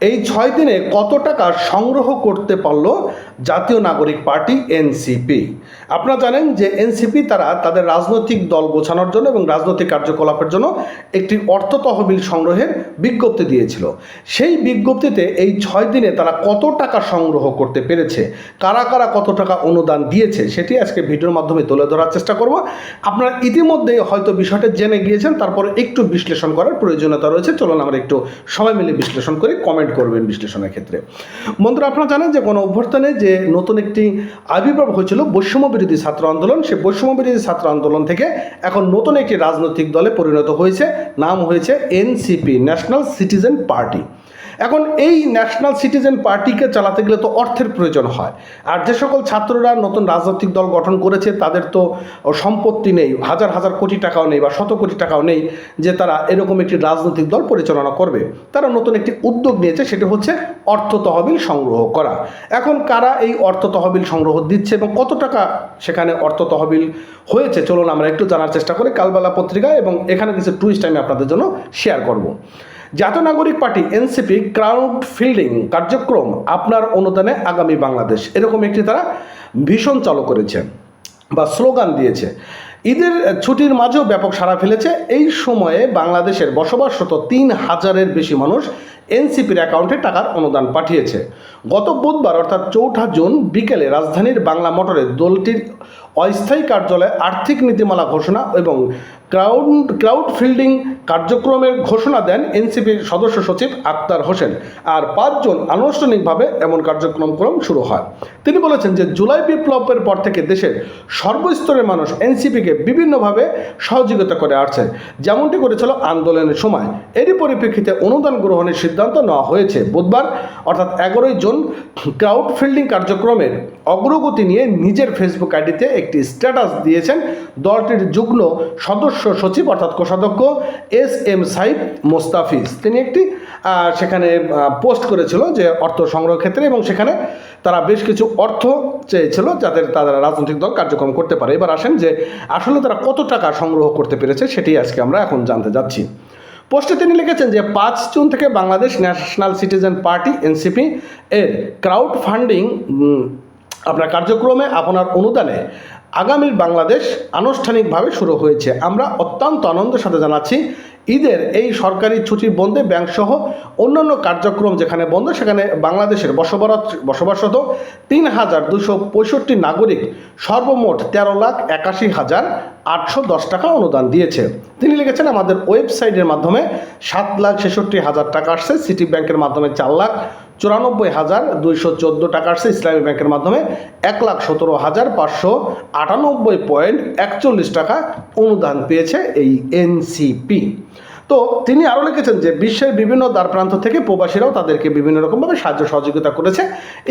এই 6 দিনে কত টাকা সংগ্রহ করতে পারলো জাতীয় নাগরিক পার্টি এনসিপি? আপনারা জানেন যে এনসিপি তারা তাদের রাজনৈতিক দল গোছানোর জন্য এবং রাজনৈতিক কার্যকলাপের জন্য একটি অর্থ তহবিল সংগ্রহের বিজ্ঞপ্তি দিয়েছিল। সেই বিজ্ঞপ্তিতে এই 6 দিনে তারা কত টাকা সংগ্রহ করতে পেরেছে, কারা কারা কত টাকা অনুদান দিয়েছে, সেটি আজকে ভিডিওর মাধ্যমে তুলে ধরার চেষ্টা করব। আপনারা ইতিমধ্যে হয়তো বিষয়টা জেনে গিয়েছেন, তারপরে একটু বিশ্লেষণ করার প্রয়োজনীয়তা রয়েছে। চলুন আমরা একটু সবাই মিলে বিশ্লেষণ করি, কমেন্ট করবেন বিশ্লেষণের ক্ষেত্রে। বন্ধুরা, আপনারা জানেন যে গণ অভ্যুত্থানে যে নতুন একটি আবির্ভাব হয়েছিল বৈষম্য বিরোধী ছাত্র আন্দোলন, সেই বৈষম্য বিরোধী ছাত্র আন্দোলন থেকে এখন নতুন একটি রাজনৈতিক দলে পরিণত হয়েছে, নাম হয়েছে এনসিপি, ন্যাশনাল সিটিজেন পার্টি। এখন এই ন্যাশনাল সিটিজেন পার্টিকে চালাতে গেলে তো অর্থের প্রয়োজন হয়, আর যে সকল ছাত্ররা নতুন রাজনৈতিক দল গঠন করেছে তাদের তো সম্পত্তি নেই, হাজার হাজার কোটি টাকাও নেই বা শত কোটি টাকাও নেই যে তারা এরকম একটি রাজনৈতিক দল পরিচালনা করবে। তারা নতুন একটি উদ্যোগ নিয়েছে, সেটি হচ্ছে অর্থ তহবিল সংগ্রহ করা। এখন কারা এই অর্থ তহবিল সংগ্রহ দিচ্ছে এবং কত টাকা সেখানে অর্থ তহবিল হয়েছে, চলুন আমরা একটু জানার চেষ্টা করি কালবেলা পত্রিকায়, এবং এখানে কিছু টুইস্ট আমি আপনাদের জন্য শেয়ার করব। জাতীয় নাগরিক পার্টি এনসিপি ক্রাউড ফিল্ডিং কার্যক্রম আপনার অনুদানে আগামী বাংলাদেশ, এরকম একটি তারা ভীষণ চালু করেছে বা স্লোগান দিয়েছে। ঈদের ছুটির মাঝেও ব্যাপক সাড়া ফেলেছে। এই সময়ে বাংলাদেশের বসবাসরত 3,000-এর বেশি মানুষ এনসিপির অ্যাকাউন্টে টাকার অনুদান পাঠিয়েছে। গত বুধবার অর্থাৎ 4 জুন বিকেলে রাজধানীর বাংলা মোটরে দলটির অস্থায়ী কার্যালয়ে আর্থিক নীতিমালা ঘোষণা এবং ক্রাউড ফিল্ডিং কার্যক্রমের ঘোষণা দেন এনসিপির সদস্য সচিব আক্তার হোসেন। আর 5 জুন আনুষ্ঠানিকভাবে এমন কার্যক্রম শুরু হয়। তিনি বলেছেন যে জুলাই বিপ্লবের পর থেকে দেশের সর্বস্তরের মানুষ এনসিপিকে বিভিন্নভাবে সহযোগিতা করে আসছে, যেমনটি করেছিল আন্দোলনের সময়। এরই পরিপ্রেক্ষিতে অনুদান গ্রহণের সিদ্ধান্ত নেওয়া হয়েছে। বুধবার অর্থাৎ 11 জুন ক্রাউড ফিল্ডিং কার্যক্রমের অগ্রগতি নিয়ে নিজের ফেসবুক আইডিতে একটি স্ট্যাটাস দিয়েছেন দলটির যুগ্ম সদস্য সচিব অর্থাৎ কোষাধ্যক্ষ SM সাইদ মোস্তাফিজ। তিনি একটি সেখানে পোস্ট করেছিল যে অর্থ সংগ্রহ ক্ষেত্রে, এবং সেখানে তারা বেশ কিছু অর্থ চেয়েছিল যাতে তারা রাজনৈতিক দল কার্যক্রম করতে পারে। এবার আসেন যে আসলে তারা কত টাকা সংগ্রহ করতে পেরেছে সেটি আজকে আমরা এখন জানতে যাচ্ছি। পোস্টে তিনি লিখেছেন যে 5 জুন থেকে Bangladesh national citizen party NCP এর ক্রাউড ফান্ডিং আপনার কার্যক্রমে আপনার অনুদানে আগামীর বাংলাদেশ আনুষ্ঠানিকভাবে শুরু হয়েছে। আমরা অত্যন্ত আনন্দের সাথে জানাচ্ছি ঈদের এই সরকারি ছুটি বন্ধে ব্যাংকসহ অন্যান্য কার্যক্রম যেখানে বন্ধ, সেখানে বাংলাদেশের বসবাসরত 3,265 নাগরিক সর্বমোট 13,81,810 টাকা অনুদান দিয়েছে। তিনি লিখেছেন আমাদের ওয়েবসাইটের মাধ্যমে 7,66,000 টাকা আসছে, সিটি ব্যাংকের মাধ্যমে 4,94,214 টাকা আসছে, ইসলামী ব্যাংকের মাধ্যমে 1,17,598.41 টাকা অনুদান পেয়েছে এই এনসিপি। তো তিনি আরও লিখেছেন যে বিশ্বের বিভিন্ন দ্বার প্রান্ত থেকে প্রবাসীরাও তাদেরকে বিভিন্ন রকমভাবে সাহায্য সহযোগিতা করেছে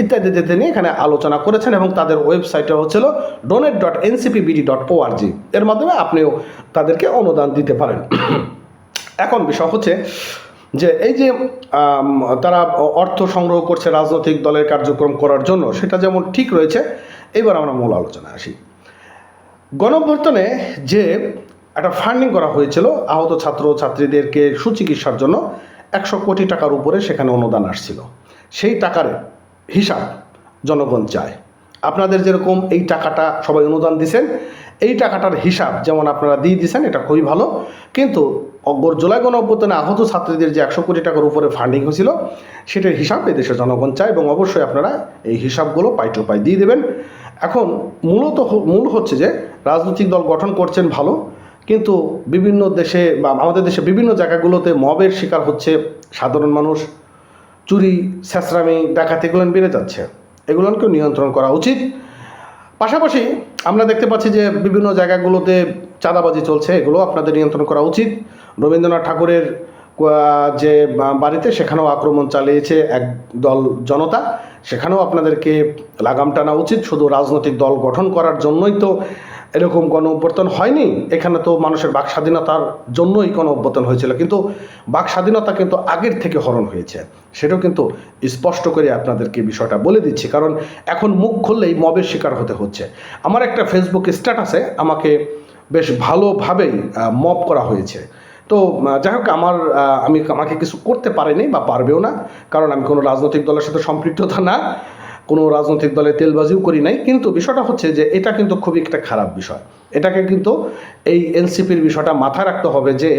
ইত্যাদিতে তিনি এখানে আলোচনা করেছেন, এবং তাদের ওয়েবসাইটে হচ্ছিল donate.ncpbd.org, এর মাধ্যমে আপনিও তাদেরকে অনুদান দিতে পারেন। এখন বিষয় হচ্ছে যে এই যে তারা অর্থ সংগ্রহ করছে রাজনৈতিক দলের কার্যক্রম করার জন্য, সেটা যেমন ঠিক রয়েছে। এবার আমরা মূল আলোচনায় আসি। গণঅভ্যুত্থানে যে একটা ফান্ডিং করা হয়েছিল আহত ছাত্র ছাত্রীদেরকে সুচিকিৎসার জন্য 100 কোটি টাকার উপরে সেখানে অনুদান আসছিল, সেই টাকার হিসাব জনগণ চায়। আপনাদের যেরকম এই টাকাটা সবাই অনুদান দিয়েছেন, এই টাকাটার হিসাব যেমন আপনারা দিয়ে দিয়েছেন, এটা খুবই ভালো, কিন্তু জুলাই গণঅভ্যুত্থানে আহত ছাত্রীদের যে 100 কোটি টাকার উপরে ফান্ডিং হয়েছিল সেটার হিসাব এদেশের জনগণ চায়, এবং অবশ্যই আপনারা এই হিসাবগুলো পাই টু পাই দিয়ে দেবেন। এখন মূল হচ্ছে যে রাজনৈতিক দল গঠন করছেন ভালো, কিন্তু বিভিন্ন দেশে বা আমাদের দেশে বিভিন্ন জায়গাগুলোতে মবের শিকার হচ্ছে সাধারণ মানুষ, চুরি ছেঁচড়ামি ডাকাতি এগুলো বেড়ে যাচ্ছে, এগুলোকেও নিয়ন্ত্রণ করা উচিত। পাশাপাশি আমরা দেখতে পাচ্ছি যে বিভিন্ন জায়গাগুলোতে চাঁদাবাজি চলছে, এগুলো আপনাদের নিয়ন্ত্রণ করা উচিত। রবীন্দ্রনাথ ঠাকুরের যে বাড়িতে সেখানেও আক্রমণ চালিয়েছে এক দল জনতা, সেখানেও আপনাদেরকে লাগাম টানা উচিত। শুধু রাজনৈতিক দল গঠন করার জন্যই তো এরকম গণ অভ্যুত্থান হয়নি, এখানে তো মানুষের বাক স্বাধীনতার জন্যই গণ অভ্যুত্থান হয়েছিল, কিন্তু বাক স্বাধীনতা কিন্তু আগের থেকে হরণ হয়েছে, সেটাও কিন্তু স্পষ্ট করে আপনাদেরকে বিষয়টা বলে দিচ্ছি, কারণ এখন মুখ খুললেই মবের শিকার হতে হচ্ছে। আমার একটা ফেসবুক স্ট্যাটাসে আমাকে বেশ ভালোভাবেই মব করা হয়েছে, তো যাই হোক আমাকে কিছু করতে পারেনি বা পারবেও না, কারণ আমি কোনো রাজনৈতিক দলের সাথে সম্পৃক্ততা না, কোনো রাজনৈতিক দলে তেলবাজিও করি নাই। কিন্তু বিষয়টা হচ্ছে যে এটা কিন্তু খুবই একটা খারাপ বিষয়। এটাকে কিন্তু এই এনসিপির বিষয়টা মাথায় রাখতে হবে যে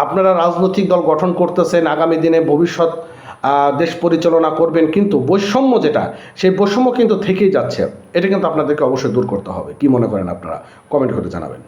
আপনারা রাজনৈতিক দল গঠন করতেছেন, আগামী দিনে ভবিষ্যৎ দেশ পরিচালনা করবেন, কিন্তু বৈষম্য যেটা, সেই বৈষম্য কিন্তু থেকেই যাচ্ছে। এটা কিন্তু আপনাদেরকে অবশ্যই দূর করতে হবে। কি মনে করেন আপনারা? কমেন্ট করে জানাবেন।